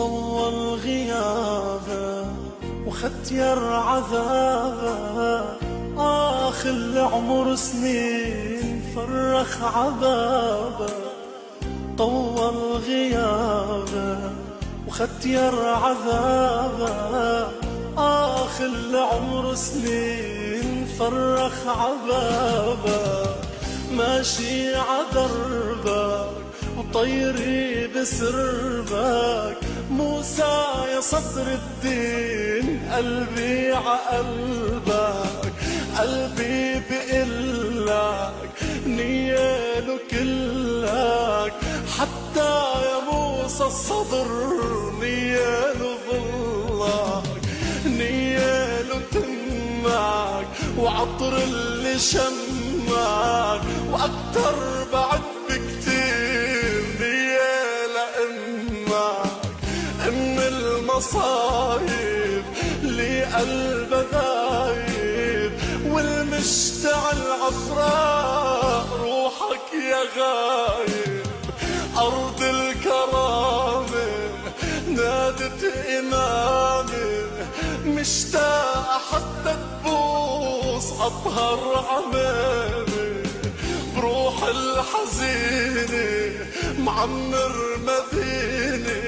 طول غيابه وختير عذابه، آخ العمر سنين فرخ عذابه. طول غيابه وختير عذابه، آخ العمر سنين فرخ عذابه. ماشي عدربك وطيري بسربك، موسى يا صدر الدين قلبي عقلبك. قلبي بقلك نياله كلك، حتى يا موسى الصدر نياله ظلك. نياله تمك وعطر اللي شمك، وأكتر بعد بكتير نيال أمك. أم المصايب اللي قلبها ذايب، والمشتعل عفراء روحك يا غايب. أرض الكرامة نادت إمامي، مشتاقة حتى تبوس أطهر عمامي. بروح الحزينة معمر مدينة،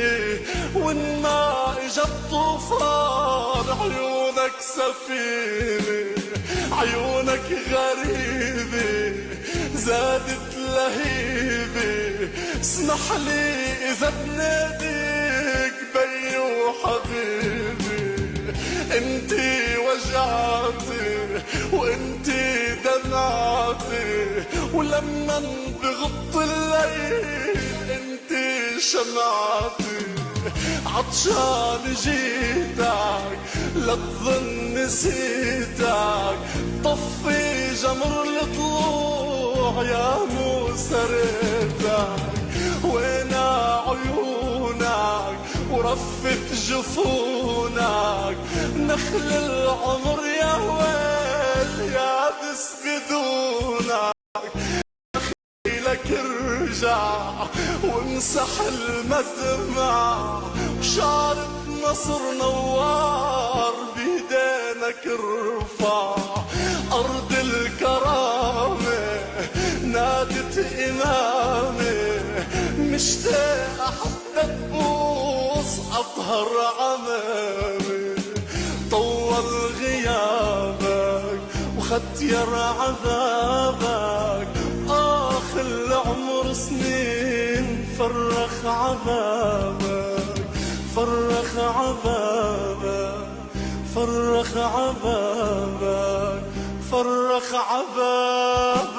وإن ما إجا الطوفان عيونك سفينة. عيونك غريبة زادت لهيبة، اسمح لي إذا بناديك بي وحبيبي. انتي وجعتي وانتي دمعتي، ولما بغط الليل انتي شمعتي. عطشان جيتك لا تظن نسيتك، طفي جمر الطلوع يا موسى ريتك. وين عيونك ورفت جفونك، نخل العمر يا ويل يابس بدونك. لك ارجع وامسح المدمع، وشارة نصر نوار بيدينك ارفع. أرض الكرامة نادت إمامي، مشتاقة حتى تبوس أطهر عمامي. طول غيابك وختير عذابك، آخ العمر سنين فرخ عذابك. فرخ عذابك فرخ عذابك فرخ عذابك.